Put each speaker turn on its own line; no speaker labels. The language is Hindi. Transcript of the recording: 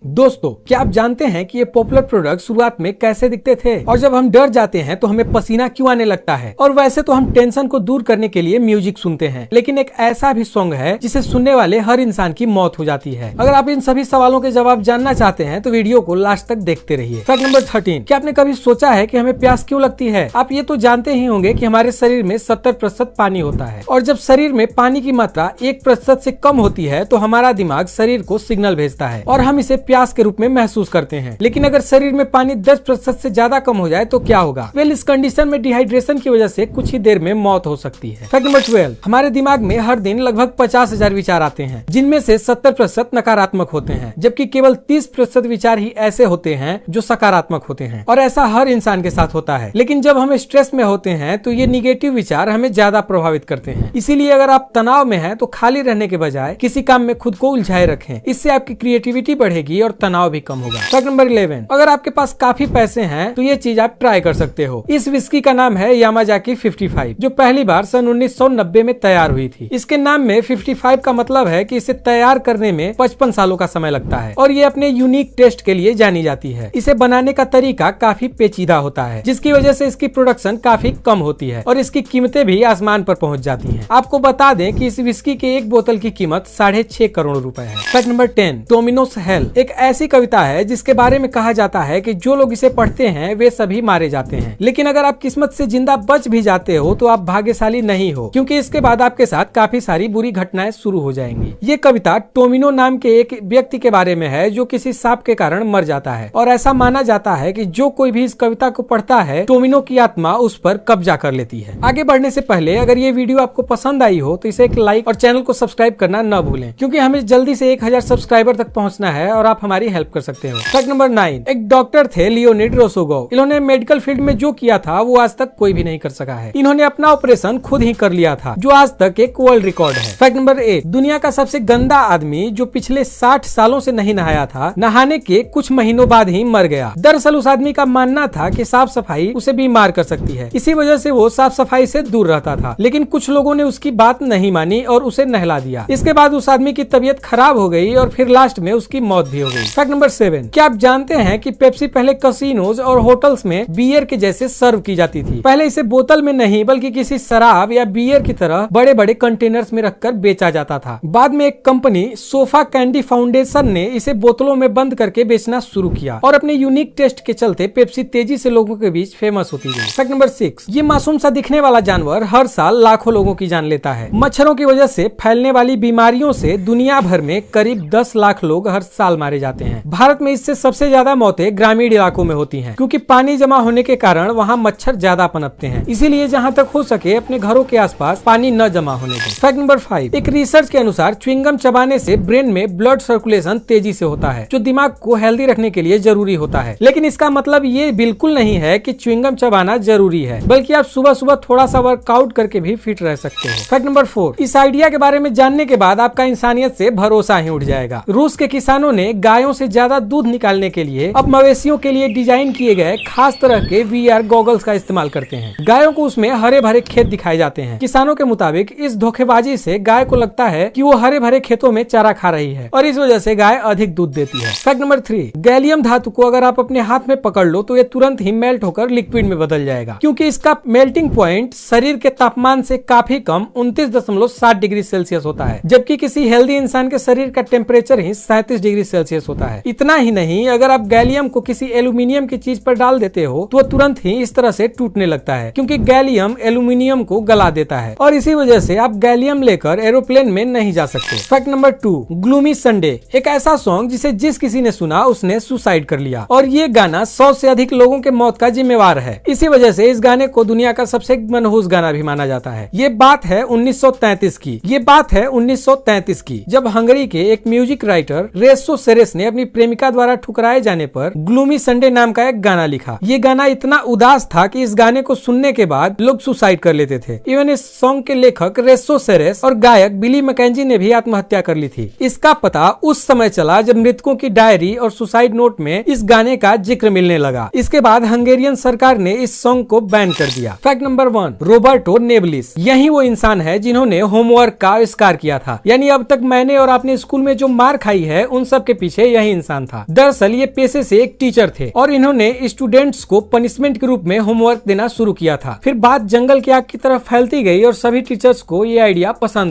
दोस्तों, क्या आप जानते हैं कि ये पॉपुलर प्रोडक्ट शुरुआत में कैसे दिखते थे और जब हम डर जाते हैं तो हमें पसीना क्यों आने लगता है। और वैसे तो हम टेंशन को दूर करने के लिए म्यूजिक सुनते हैं, लेकिन एक ऐसा भी सॉन्ग है जिसे सुनने वाले हर इंसान की मौत हो जाती है। अगर आप इन सभी सवालों के जवाब जानना चाहते हैं तो वीडियो को लास्ट तक देखते रहिए। फैक्ट नंबर 13, क्या आपने कभी सोचा है कि हमें प्यास क्यों लगती है? आप ये तो जानते ही होंगे कि हमारे शरीर में 70% पानी होता है और जब शरीर में पानी की मात्रा 1% से कम होती है तो हमारा दिमाग शरीर को सिग्नल भेजता है और हम इसे प्यास के रूप में महसूस करते हैं। लेकिन अगर शरीर में पानी 10% से ज्यादा कम हो जाए तो क्या होगा? इस कंडीशन में डिहाइड्रेशन की वजह से कुछ ही देर में मौत हो सकती है। फैक्ट नंबर 12, हमारे दिमाग में हर दिन लगभग 50,000 विचार आते हैं, जिनमें से 70% नकारात्मक होते हैं, जबकि केवल 30% विचार ही ऐसे होते हैं जो सकारात्मक होते हैं। और ऐसा हर इंसान के साथ होता है। लेकिन जब हम स्ट्रेस में होते हैं तो ये निगेटिव विचार हमें ज्यादा प्रभावित करते हैं। इसीलिए अगर आप तनाव में हैं तो खाली रहने के बजाय किसी काम में खुद को उलझाए रखें। इससे आपकी क्रिएटिविटी बढ़ेगी और तनाव भी कम होगा। फैक्ट नंबर 11, अगर आपके पास काफी पैसे हैं तो ये चीज आप ट्राई कर सकते हो। इस विस्की का नाम है यामाजाकी 55, जो पहली बार सन 1990 में तैयार हुई थी। इसके नाम में 55 का मतलब है कि इसे तैयार करने में 55 सालों का समय लगता है और ये अपने यूनिक टेस्ट के लिए जानी जाती है। इसे बनाने का तरीका काफी पेचीदा होता है, जिसकी वजह से इसकी प्रोडक्शन काफी कम होती है और इसकी कीमतें भी आसमान पर पहुंच जाती हैं। आपको बता दें कि इस विस्की के एक बोतल की कीमत 6.5 करोड़ रुपए है। फैक्ट नंबर 10, डोमिनोज हेल एक ऐसी कविता है जिसके बारे में कहा जाता है कि जो लोग इसे पढ़ते हैं वे सभी मारे जाते हैं। लेकिन अगर आप किस्मत से जिंदा बच भी जाते हो तो आप भाग्यशाली नहीं हो, क्योंकि इसके बाद आपके साथ काफी सारी बुरी घटनाएं शुरू हो जाएंगी। ये कविता टोमिनो नाम के एक व्यक्ति के बारे में है जो किसी सांप के कारण मर जाता है और ऐसा माना जाता है कि जो कोई भी इस कविता को पढ़ता है टोमिनो की आत्मा उस पर कब्जा कर लेती है। आगे बढ़ने से पहले अगर ये वीडियो आपको पसंद आई हो तो इसे एक लाइक और चैनल को सब्सक्राइब करना न भूलें, क्योंकि हमें जल्दी से 1000 सब्सक्राइबर तक पहुंचना है और आप हमारी हेल्प कर सकते हो। फैक्ट नंबर 9, एक डॉक्टर थे लियोनिड रोसोगोव। इन्होंने मेडिकल फील्ड में जो किया था वो आज तक कोई भी नहीं कर सका है। इन्होंने अपना ऑपरेशन खुद ही कर लिया था, जो आज तक एक वर्ल्ड रिकॉर्ड है। फैक्ट नंबर 8, दुनिया का सबसे गंदा आदमी जो पिछले 60 सालों से नहीं नहाया था, नहाने के कुछ महीनों बाद ही मर गया। दरअसल उस आदमी का मानना था कि साफ सफाई उसे बीमार कर सकती है, इसी वजह से वो साफ सफाई से दूर रहता था। लेकिन कुछ लोगों ने उसकी बात नहीं मानी और उसे नहला दिया। इसके बाद उस आदमी की तबीयत खराब हो गई और फिर लास्ट में उसकी मौत भी हो गई। फैक्ट नंबर 7, क्या आप जानते हैं कि पेप्सी पहले कैसीनोज और होटल्स में बियर के जैसे सर्व की जाती थी? पहले इसे बोतल में नहीं बल्कि किसी शराब या बियर की तरह बड़े बड़े कंटेनर्स में रखकर बेचा जाता था। बाद में एक कंपनी सोफा कैंडी फाउंडेशन ने इसे बोतलों में बंद करके बेचना शुरू किया और अपने यूनिक टेस्ट के चलते पेप्सी तेजी से लोगों के बीच फेमस होती गई। फैक्ट नंबर 6, ये मासूम सा दिखने वाला जानवर हर साल लाखों लोगों की जान लेता है। मच्छरों की वजह से फैलने वाली बीमारियों से दुनिया भर में करीब 10 लाख लोग हर साल मारे जाते हैं। भारत में इससे सबसे ज्यादा मौतें ग्रामीण इलाकों में होती हैं, क्योंकि पानी जमा होने के कारण वहाँ मच्छर ज्यादा पनपते हैं। इसीलिए जहाँ तक हो सके अपने घरों के आसपास पानी न जमा होने दें। फैक्ट नंबर 5, एक रिसर्च के अनुसार च्युइंगम चबाने से ब्रेन में ब्लड सर्कुलेशन तेजी से होता है, जो दिमाग को हेल्दी रखने के लिए जरूरी होता है। लेकिन इसका मतलब ये बिल्कुल नहीं है कि च्युइंगम चबाना जरूरी है, बल्कि आप सुबह सुबह थोड़ा सा वर्कआउट करके भी फिट रह सकते हो। फैक्ट नंबर 4, इस आइडिया के बारे में जानने के बाद आपका इंसानियत से भरोसा ही उठ जाएगा। रूस के किसानों ने गायों से ज्यादा दूध निकालने के लिए अब मवेशियों के लिए डिजाइन किए गए खास तरह के VR गॉगल्स का इस्तेमाल करते हैं। गायों को उसमें हरे भरे खेत दिखाए जाते हैं। किसानों के मुताबिक इस धोखेबाजी से गाय को लगता है कि वो हरे भरे खेतों में चारा खा रही है और इस वजह से गाय अधिक दूध देती है। फैक्ट नंबर 3, गैलियम धातु को अगर आप अपने हाथ में पकड़ लो तो ये तुरंत ही मेल्ट होकर लिक्विड में बदल जाएगा, क्योंकि इसका मेल्टिंग पॉइंट शरीर के तापमान से काफी कम 29.7 डिग्री सेल्सियस होता है, जबकि किसी हेल्दी इंसान के शरीर का टेम्परेचर ही 37 डिग्री सेल्सियस होता है। इतना ही नहीं, अगर आप गैलियम को किसी एल्यूमिनियम की चीज पर डाल देते हो तो तुरंत ही इस तरह से टूटने लगता है, क्योंकि गैलियम एल्यूमिनियम को गला देता है और इसी वजह से आप गैलियम लेकर एरोप्लेन में नहीं जा सकते। फैक्ट नंबर 2, ग्लूमी संडे एक ऐसा सॉन्ग जिसे जिस किसी ने सुना उसने सुसाइड कर लिया और ये गाना 100 से अधिक लोगों के मौत का जिम्मेवार है। इसी वजह से इस गाने को दुनिया का सबसे मनहूस गाना भी माना जाता है। ये बात है 1933 की, जब हंगरी के एक म्यूजिक राइटर रेसो सेरेस ने अपनी प्रेमिका द्वारा ठुकराए जाने पर ग्लूमी संडे नाम का एक गाना लिखा। ये गाना इतना उदास था कि इस गाने को सुनने के बाद लोग सुसाइड कर लेते थे। इवन इस सॉन्ग के लेखक रेसो सेरेस और गायक बिली मैकेंजी ने भी आत्महत्या कर ली थी। इसका पता उस समय चला जब मृतकों की डायरी और सुसाइड नोट में इस गाने का जिक्र मिलने लगा। इसके बाद हंगेरियन सरकार ने इस सॉन्ग को बैन कर दिया। फैक्ट नंबर 1, रोबर्टो नेबलिस यही वो इंसान है जिन्होंने होमवर्क का आविष्कार किया था। यानी अब तक मैंने और आपने स्कूल में जो मार खाई है उन सब के पीछे पीछे यही इंसान था। दरअसल ये पेशे से एक टीचर थे और इन्होंने स्टूडेंट्स को पनिशमेंट के रूप में होमवर्क देना शुरू किया था। फिर बात जंगल की आग की तरफ फैलती गई और सभी टीचर्स को ये आइडिया पसंद